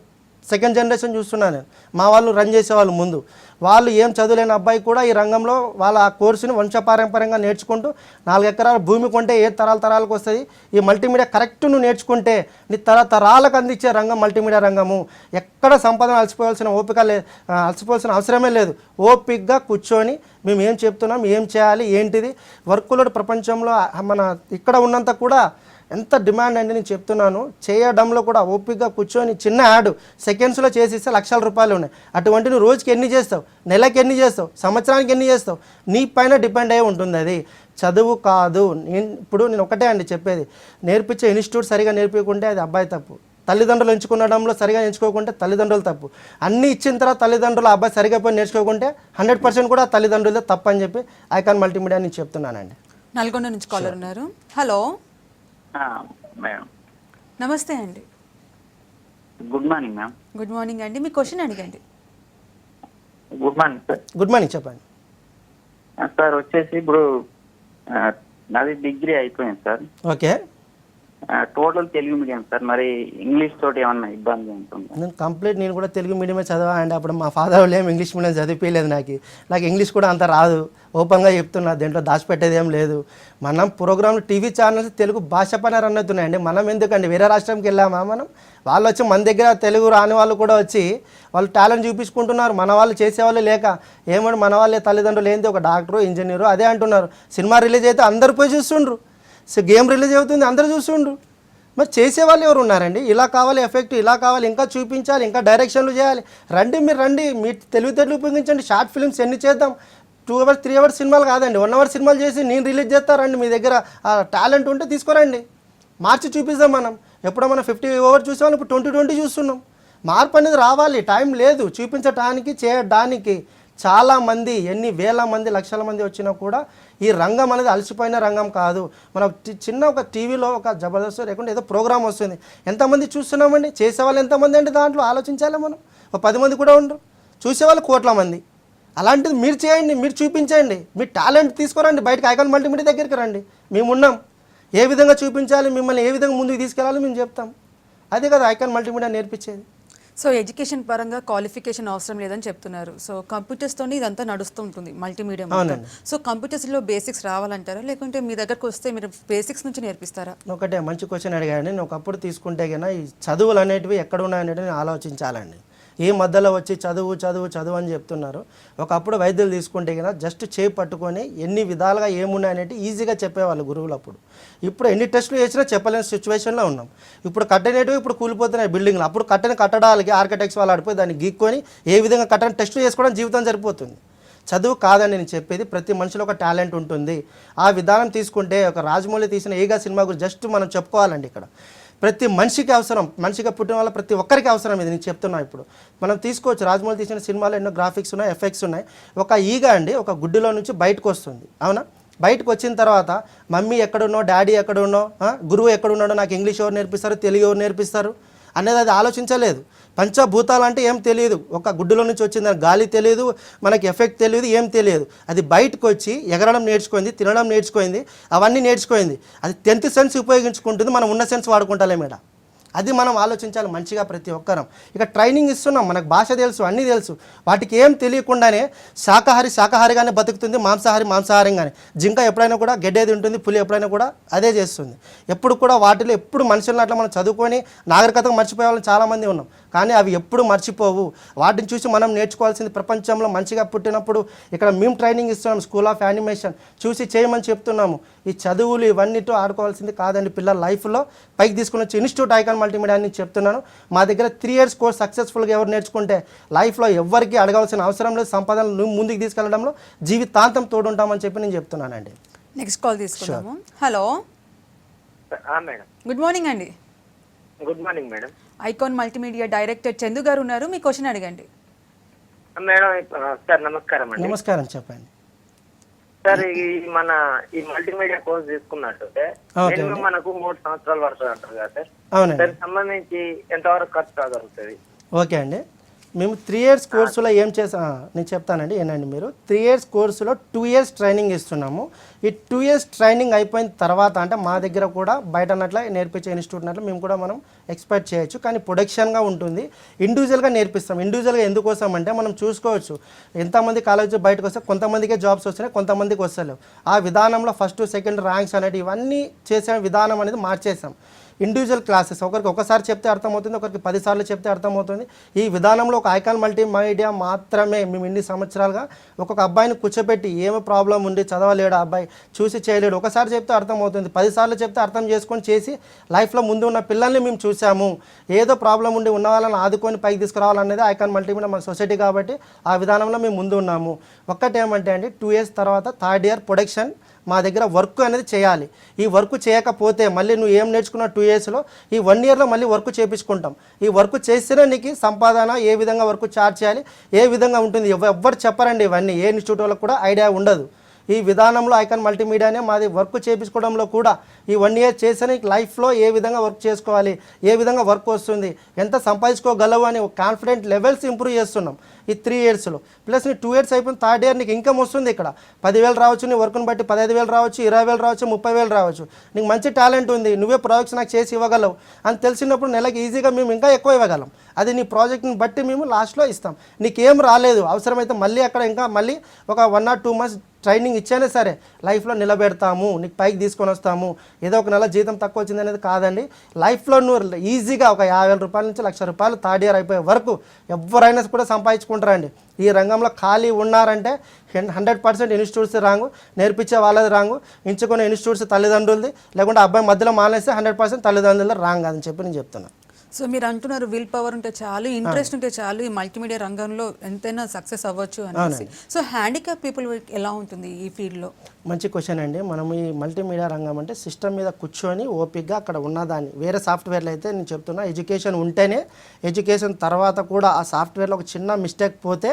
సెకండ్ జనరేషన్ చూస్తున్నాను నేను. మా వాళ్ళు రన్ చేసేవాళ్ళు ముందు, వాళ్ళు ఏం చదువులేని అబ్బాయి కూడా ఈ రంగంలో వాళ్ళ ఆ కోర్సుని వంశపారంపర్యంగా నేర్చుకుంటూ 4 ఎకరాల భూమి కొంటే ఏ తరాలకు వస్తుంది. ఈ మల్టీమీడియా కరెక్ట్ నువ్వు నేర్చుకుంటే నీ తరాలకు అందించే రంగం మల్టీమీడియా రంగము. ఎక్కడ సంపాదన అలసిపోవాల్సిన అవసరమే లేదు. ఓపిక్గా కూర్చొని మేము ఏం చెప్తున్నాం, ఏం చేయాలి, ఏంటిది వర్క్లో ప్రపంచంలో మన ఇక్కడ ఉన్నంత కూడా ఎంత డిమాండ్ అండి నేను చెప్తున్నాను. చేయడంలో కూడా ఓపికగా కూర్చొని చిన్న యాడ్ సెకండ్స్లో చేసిస్తే లక్షల రూపాయలు ఉన్నాయి. అటువంటి నువ్వు రోజుకి ఎన్ని చేస్తావు, నెలకి ఎన్ని చేస్తావు, సంవత్సరానికి ఎన్ని చేస్తావు, నీ పైన డిపెండ్ అయి ఉంటుంది. అది చదువు కాదు. నేను ఒకటే అండి చెప్పేది, నేర్పించే ఇన్స్టిట్యూట్ సరిగా నేర్పించుకుంటే అది అబ్బాయి తప్పు, తల్లిదండ్రులు ఎంచుకునడంలో సరిగా ఎంచుకోకుంటే తల్లిదండ్రులు తప్పు, అన్నీ ఇచ్చిన తర్వాత తల్లిదండ్రులు అబ్బాయి సరిగా పోయి నేర్చుకోకుంటే 100% కూడా తల్లిదండ్రులే తప్పు అని చెప్పి ఐకాన్ మల్టీమీడియా నేను చెప్తున్నానండి. నల్గొండ నుంచి కాలర్ ఉన్నారు. హలో మేడం, నమస్తే అండి. Good morning ma'am. Good morning అండి, మీ క్వశ్చన్ అడగండి. Good morning sir. Good morning, చెప్పండి. సార్ వచ్చేసి ఇప్పుడు నాది డిగ్రీ అయిపోయింది sir. Okay. Total Telugu medium sir, మరి ఇంగ్లీష్ తోటి ఏమన్నా ఇబ్బంది ఉంటుంది? నేను కూడా తెలుగు మీడియమే చదివా అండి. అప్పుడు మా ఫాదర్ వాళ్ళు ఏం ఇంగ్లీష్ మీడియం చదివిపోయలేదు. నాకు ఇంగ్లీష్ కూడా అంత రాదు, ఓపెన్గా చెప్తున్నా, దేంట్లో దాచిపెట్టేది ఏం లేదు. మనం ప్రోగ్రాంలు టీవీ ఛానల్స్ తెలుగు భాష పైన రన్ అవుతున్నాయండి. మనం ఎందుకండి వేరే రాష్ట్రంకి వెళ్ళామా? వాళ్ళు వచ్చి మన దగ్గర తెలుగు రాని వాళ్ళు కూడా వచ్చి వాళ్ళు టాలెంట్ చూపించుకుంటున్నారు. మన వాళ్ళు చేసేవాళ్ళు లేక ఏమని మన వాళ్ళే తల్లిదండ్రులు ఏంటి ఒక డాక్టరు, ఇంజనీరు అదే అంటున్నారు. సినిమా రిలీజ్ అయితే అందరు పోయి చూస్తుండ్రు, గేమ్ రిలీజ్ అవుతుంది అందరూ చూస్తుండ్రు. మరి చేసేవాళ్ళు ఎవరు ఉన్నారండి? ఇలా కావాలి ఎఫెక్ట్, ఇలా కావాలి, ఇంకా చూపించాలి, ఇంకా డైరెక్షన్లు చేయాలి. మీరు రండి, మీ తెలివితేటలు ఉపయోగించండి. షార్ట్ ఫిల్మ్స్ ఎన్ని చేద్దాం, 2 hours 3 hours సినిమాలు కాదండి, 1 hour సినిమాలు చేసి నేను రిలీజ్ చేస్తారండి. మీ దగ్గర ఆ టాలెంట్ ఉంటే తీసుకురండి, మార్చి చూపిస్తాం. మనం ఎప్పుడో మనం 50 over చూసాం, ఇప్పుడు 20 చూస్తున్నాం. మార్పు అనేది రావాలి, టైం లేదు చూపించడానికి, చేయడానికి. చాలామంది ఎన్ని వేల మంది లక్షల మంది వచ్చినా కూడా ఈ రంగం అనేది అలసిపోయిన రంగం కాదు. మన చిన్న ఒక టీవీలో ఒక జబర్దస్త్ లేకుంటే ఏదో ప్రోగ్రామ్ వస్తుంది, ఎంతమంది చూస్తున్నామండి? చేసేవాళ్ళు ఎంతమంది అండి? దాంట్లో ఆలోచించాలి మనం. ఒక 10 మంది కూడా ఉండరు, చూసేవాళ్ళు కోట్ల మంది. అలాంటిది మీరు చేయండి, మీరు చూపించండి, మీ టాలెంట్ తీసుకురండి బయటకు. ఐకాన్ మల్టీమీడియా దగ్గరికి రండి, మేమున్నాం. ఏ విధంగా చూపించాలి, మిమ్మల్ని ఏ విధంగా ముందుకు తీసుకెళ్ళాలి మేము చెప్తాం. అదే కదా ఐకాన్ మల్టీమీడియా నేర్పించేది. సో ఎడ్యుకేషన్ పరంగా క్వాలిఫికేషన్ అవసరం లేదని చెప్తున్నారు. సో కంప్యూటర్స్తోనే ఇదంతా నడుస్తూ ఉంటుంది మల్టీమీడియా మొత్తం. సో కంప్యూటర్స్లో బేసిక్స్ రావాలంటారా, లేకుంటే మీ దగ్గరకు వస్తే మీరు బేసిక్స్ నుంచి నేర్పిస్తారా? ఒకటే మంచి క్వశ్చన్ అడిగాను. నేను ఒకప్పుడు తీసుకుంటే కన్నా ఈ చదువులు అనేటివి ఎక్కడ ఉన్నాయనేది నేను ఆలోచించాలండి. ఈ మధ్యలో వచ్చి చదువు చదువు చదువు అని చెప్తున్నారు. ఒకప్పుడు వైద్యులు తీసుకుంటే కన్నా జస్ట్ చేయి పట్టుకొని ఎన్ని విధాలుగా ఏమున్నాయనేది ఈజీగా చెప్పేవాళ్ళు గురువులు అప్పుడు. ఇప్పుడు ఎన్ని టెస్టులు చేసినా చెప్పలేని సిచ్యువేషన్లో ఉన్నాం. ఇప్పుడు కట్టనేటివి ఇప్పుడు కూలిపోతున్నాయి బిల్డింగ్లు. అప్పుడు కట్టని కట్టడాలకి ఆర్కిటెక్ట్స్ వాళ్ళు ఆడిపోయి దాన్ని గీక్కొని ఏ విధంగా కట్టని టెస్టులు చేసుకోవడం జీవితం సరిపోతుంది. చదువు కాదని నేను చెప్పేది, ప్రతి మనిషిలో ఒక టాలెంట్ ఉంటుంది. ఆ విధానం తీసుకుంటే ఒక రాజమౌళి తీసిన ఏగా సినిమా గురించి జస్ట్ మనం చెప్పుకోవాలండి. ఇక్కడ ప్రతి మనిషికి అవసరం, మనిషిగా పుట్టిన వాళ్ళ ప్రతి ఒక్కరికి అవసరం ఇది నేను చెప్తున్నా. ఇప్పుడు మనం తీసుకోవచ్చు, రాజమౌళి తీసిన సినిమాలో ఎన్నో గ్రాఫిక్స్ ఉన్నాయి, ఎఫెక్ట్స్ ఉన్నాయి. ఒక ఈగ అండి ఒక గుడ్డులో నుంచి బయటకు వస్తుంది, అవునా? బయటకు వచ్చిన తర్వాత మమ్మీ ఎక్కడున్నో, డాడీ ఎక్కడున్నో, గురువు ఎక్కడున్నాడో, నాకు ఇంగ్లీష్ ఎవరు నేర్పిస్తారు, తెలుగు ఎవరు నేర్పిస్తారు అనేది అది ఆలోచించలేదు. పంచభూతాలు అంటే ఏం తెలియదు. ఒక గుడ్డులో నుంచి వచ్చిందని గాలి తెలియదు, మనకి ఎఫెక్ట్ తెలియదు, ఏం తెలియదు. అది బయటకు వచ్చి ఎగరడం నేర్చుకుంది, తినడం నేర్చుకుంది, అవన్నీ నేర్చుకుంది. అది 10th సెన్స్ ఉపయోగించుకుంటుంది, మనం ఉన్న సెన్స్ వాడుకుంటాలే మేడం. అది మనం ఆలోచించాలి మంచిగా ప్రతి ఒక్కరం. ఇక ట్రైనింగ్ ఇస్తున్నాం, మనకు భాష తెలుసు, అన్నీ తెలుసు. వాటికి ఏం తెలియకుండానే శాకాహారిగానే బతుకుతుంది, మాంసాహారంగానే. జింక ఎప్పుడైనా కూడా గడ్డేది ఉంటుంది, పులి ఎప్పుడైనా కూడా అదే చేస్తుంది. ఎప్పుడు కూడా వాటిలో ఎప్పుడు మనుషులను అట్లా మనం చదువుకొని నాగరికతగా మర్చిపోయే వాళ్ళని చాలామంది ఉన్నాం. కానీ అవి ఎప్పుడు మర్చిపోవు. వాటిని చూసి మనం నేర్చుకోవాల్సింది. ప్రపంచంలో మంచిగా పుట్టినప్పుడు ఇక్కడ మేము ట్రైనింగ్ ఇస్తున్నాం, స్కూల్ ఆఫ్ యానిమేషన్ చూసి చేయమని చెప్తున్నాము. ఈ చదువులు ఇవన్నీతో ఆడుకోవాల్సింది కాదండి. పిల్లల లైఫ్లో పైకి తీసుకుని వచ్చి ఇన్స్టిట్యూట్ ఐకాన్ మల్టీమీడియా అని చెప్తున్నాను. మా దగ్గర 3 years కోర్స్ సక్సెస్ఫుల్గా ఎవరు నేర్చుకుంటే లైఫ్లో ఎవరికి అడగాల్సిన అవసరం లేదు. సంపాదనలు ముందుకు తీసుకెళ్లడంలో జీవితాంతం తోడుంటామని చెప్పి నేను చెప్తున్నానండి. నెక్స్ట్ కాల్ తీసుకుందాము. Hello, madam. గుడ్ మార్నింగ్ అండి. Good morning madam. Icon multimedia director Chandu గారు ఉన్నారు, మీ క్వశ్చన్ అడగండి. మేడం సార్ నమస్కారం అండి. నమస్కారం, చెప్పండి సార్. ఈ మల్టీమీడియా కోర్స్ తీసుకున్నట్టు మనకు 3 సంవత్సరాలు పడుతుంది అంటారు కదా సార్? అవునండి. దానికి సంబంధించి ఎంతవరకు ఖర్చు కాగలుగుతుంది? ఓకే అండి. మేము 3 years కోర్సులో ఏం చేసా నేను చెప్తానండి. ఏనండి, మీరు 3 years కోర్సులో 2 years ట్రైనింగ్ ఇస్తున్నాము. ఈ 2 years ట్రైనింగ్ అయిపోయిన తర్వాత అంటే మా దగ్గర కూడా బయట అన్నట్ల నేర్పించే ఇన్స్టిట్యూట్ అన్నట్లు మేము కూడా మనం ఎక్స్పెక్ట్ చేయొచ్చు. కానీ ప్రొడక్షన్గా ఉంటుంది, ఇండివిజువల్గా నేర్పిస్తాం. ఇండివిజువల్గా ఎందుకోసం అంటే మనం చూసుకోవచ్చు ఎంతమంది కాలేజ్ బయటకు వస్తే కొంతమందికే జాబ్స్ వస్తున్నాయి, కొంతమందికి వస్తలేవు. ఆ విధానంలో 1st, 2nd ర్యాంక్స్ అనేవి ఇవన్నీ చేసే విధానం అనేది మార్చేసాం. ఇండివిజువల్ క్లాసెస్ ఒకరికి ఒకసారి చెప్తే అర్థమవుతుంది, ఒకరికి 10 సార్లు చెప్తే అర్థమవుతుంది. ఈ విధానంలో ఒక ఐకాన్ మల్టీమీడియా మాత్రమే మేము ఇన్ని సంవత్సరాలుగా ఒక్కొక్క అబ్బాయిని కూర్చోబెట్టి ఏమో ప్రాబ్లం ఉండి చదవలేడు అబ్బాయి, చూసి చేయలేడు, ఒకసారి చెప్తే అర్థమవుతుంది, 10 సార్లు చెప్తే అర్థం చేసుకొని చేసి లైఫ్లో ముందు ఉన్న పిల్లల్ని మేము చూసాము. ఏదో ప్రాబ్లం ఉండి ఉన్న వాళ్ళని ఆదుకొని పైకి తీసుకురావాలనేది ఐకాన్ మల్టీమీడియా మన సొసైటీ కాబట్టి ఆ విధానంలో మేము ముందు ఉన్నాము. ఒక్కటేమంటే అండి 2 years తర్వాత 3rd year ప్రొడక్షన్ మా దగ్గర వర్క్ అనేది చేయాలి. ఈ వర్క్ చేయకపోతే మళ్ళీ నువ్వు ఏం నేర్చుకున్న 2 yearsలో ఈ 1 yearలో మళ్ళీ వర్క్ చేయించుకుంటాం. ఈ వర్క్ చేస్తేనే నీకు సంపాదన, ఏ విధంగా వర్క్ చార్జ్ చేయాలి, ఏ విధంగా ఉంటుంది ఎవ్వరు చెప్పరండి. ఇవన్నీ ఏ ఇన్స్టిట్యూట్ వాళ్ళకి కూడా ఐడియా ఉండదు. ఈ విధానంలో ఐకాన్ మల్టీమీడియానే మాది వర్క్ చేయించుకోవడంలో కూడా ఈ 1 year చేసిన లైఫ్లో ఏ విధంగా వర్క్ చేసుకోవాలి, ఏ విధంగా వర్క్ వస్తుంది, ఎంత సంపాదించుకోగలవు అని కాన్ఫిడెంట్ లెవెల్స్ ఇంప్రూవ్ చేస్తున్నాం ఈ 3 yearsలో. ప్లస్ నీ 2 years అయిపోయిన 3rd year నీకు ఇన్కమ్ వస్తుంది. ఇక్కడ 10,000 రావచ్చు, నీ వర్క్ని బట్టి 15,000 రావచ్చు, 20,000 రావచ్చు, 30,000 రావచ్చు. నీకు మంచి టాలెంట్ ఉంది, నువ్వే ప్రాజెక్ట్స్ నాకు చేసి ఇవ్వగలవు అని తెలిసినప్పుడు నెలకి ఈజీగా మేము ఇంకా ఎక్కువ ఇవ్వగలం. అది నీ ప్రాజెక్ట్ని బట్టి మేము లాస్ట్లో ఇస్తాం. నీకేం రాలేదు అవసరమైతే మళ్ళీ అక్కడ ఇంకా మళ్ళీ ఒక 1 or 2 months ట్రైనింగ్ ఇచ్చానే సరే లైఫ్లో నిలబెడతాము, నీకు పైకి తీసుకొని వస్తాము. ఏదో ఒక నెల జీతం తక్కువ వచ్చింది అనేది కాదండి. లైఫ్లో నువ్వు ఈజీగా ఒక 50,000 రూపాయల నుంచి 1,00,000 రూపాయలు 3rd year అయిపోయే వరకు ఎవరైనా కూడా సంపాదించుకుంటారండి. ఈ రంగంలో ఖాళీ ఉన్నారంటే 100% ఇన్స్టిట్యూట్స్ రాంగు, నేర్పించే వాళ్ళది రాంగు, ఎంచుకునే ఇన్స్టిట్యూట్స్ తల్లిదండ్రులది, లేకుంటే అబ్బాయి మధ్యలో మానేస్తే 100% తల్లిదండ్రుల రాంగ్ అని చెప్పి నేను చెప్తున్నాను. సో మీరు అంటున్నారు విల్ పవర్ ఉంటే చాలు, ఇంట్రెస్ట్ ఉంటే చాలు ఈ మల్టీమీడియా రంగంలో ఎంతైనా సక్సెస్ అవ్వచ్చు అనేసి. సో హ్యాండిక్యాప్ పీపుల్ ఎలా ఉంటుంది ఈ ఫీల్డ్లో? మంచి క్వశ్చన్ అండి. మనం ఈ మల్టీమీడియా రంగం అంటే సిస్టమ్ మీద కూర్చొని ఓపిక్గా అక్కడ ఉన్నదాన్ని, వేరే సాఫ్ట్వేర్లో అయితే నేను చెప్తున్నా ఎడ్యుకేషన్ ఉంటేనే, ఎడ్యుకేషన్ తర్వాత కూడా ఆ సాఫ్ట్వేర్లో ఒక చిన్న మిస్టేక్ పోతే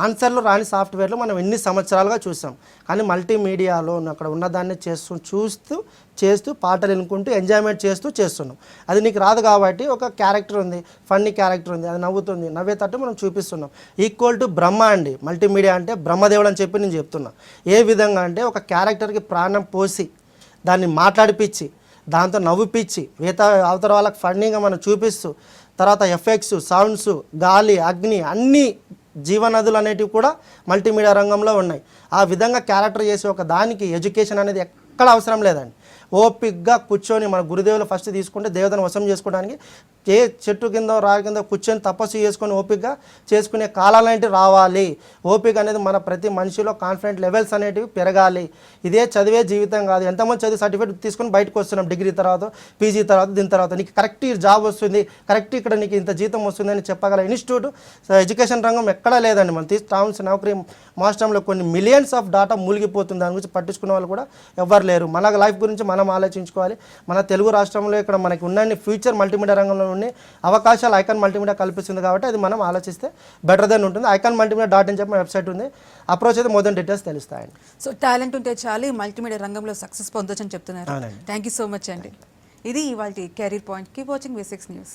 ఆన్సర్లు రాని సాఫ్ట్వేర్లు మనం ఎన్ని సంవత్సరాలుగా చూసాం. కానీ మల్టీమీడియాలో అక్కడ ఉన్నదాన్ని చేస్తూ పాటలు వినుకుంటూ ఎంజాయ్మెంట్ చేస్తున్నాం. అది నీకు రాదు కాబట్టి ఒక క్యారెక్టర్ ఉంది, ఫన్నీ క్యారెక్టర్ ఉంది, అది నవ్వుతుంది, నవ్వేటట్టు మనం చూపిస్తున్నాం. ఈక్వల్ టు బ్రహ్మ అండి. మల్టీమీడియా అంటే బ్రహ్మదేవుడు అని చెప్పి నేను చెప్తున్నా. ఏ విధంగా అంటే ఒక క్యారెక్టర్కి ప్రాణం పోసి దాన్ని మాట్లాడిపించి దాంతో నవ్వుపిచ్చి అవతల వాళ్ళకి ఫన్నీగా మనం చూపిస్తూ తర్వాత ఎఫెక్ట్స్, సౌండ్స్, గాలి, అగ్ని అన్ని జీవనదులు అనేటివి కూడా మల్టీమీడియా రంగంలో ఉన్నాయి. ఆ విధంగా క్యారెక్టర్ చేసే ఒక దానికి ఎడ్యుకేషన్ అనేది ఎక్కడ అవసరం లేదండి. ఓపిక్గా కూర్చొని మన గురుదేవులు ఫస్ట్ తీసుకుంటే దేవతను వశం చేసుకోవడానికి ఏ చెట్టు కింద రాయి కింద కూర్చొని తపస్సు చేసుకొని ఓపికగా చేసుకునే కాలాలంటే రావాలి. ఓపిక అనేది మన ప్రతి మనిషిలో కాన్ఫిడెంట్ లెవెల్స్ అనేటివి పెరగాలి. ఇదే చదివే జీవితం కాదు. ఎంతమంది చదివి సర్టిఫికేట్ తీసుకొని బయటకు వస్తున్నాం, డిగ్రీ తర్వాత, పీజీ తర్వాత, దీని తర్వాత నీకు కరెక్ట్ జాబ్ వస్తుంది, కరెక్ట్ ఇక్కడ నీకు ఇంత జీతం వస్తుంది అని చెప్పగల ఇన్స్టిట్యూట్ ఎడ్యుకేషన్ రంగం ఎక్కడా లేదండి. మనం టౌన్స్ నౌకరీ మాస్టర్లో కొన్ని మిలియన్స్ ఆఫ్ డాటా మూలిగిపోతుంది. దాని గురించి పట్టించుకునే వాళ్ళు కూడా ఎవ్వరు లేరు. మన లైఫ్ గురించి మనం ఆలోచించుకోవాలి. మన తెలుగు రాష్ట్రంలో ఇక్కడ మనకి ఉన్న ఫ్యూచర్ మల్టీమీడియా రంగంలో ఉండే అవకాశాలు ఐకాన్ మల్టీమీడియా కల్పిస్తుంది కాబట్టి అది మనం ఆలోచిస్తే బెటర్ దెన్ ఉంటుంది. ఐకాన్ మల్టీమీడియా .in చెప్పి వెబ్సైట్ ఉంది. అప్రోచ్ అయితే మోర్ దెన్ డీటెయిల్స్ తెలుస్తాయండి. సో టాలెంట్ ఉంటే చాలు మల్టీమీడియా రంగంలో సక్సెస్ పొందొచ్చని చెప్తున్నారు. అవునండి. థ్యాంక్ యూ సో మచ్ అండి. ఇది ఇవాళ career point. Keep watching V6 news.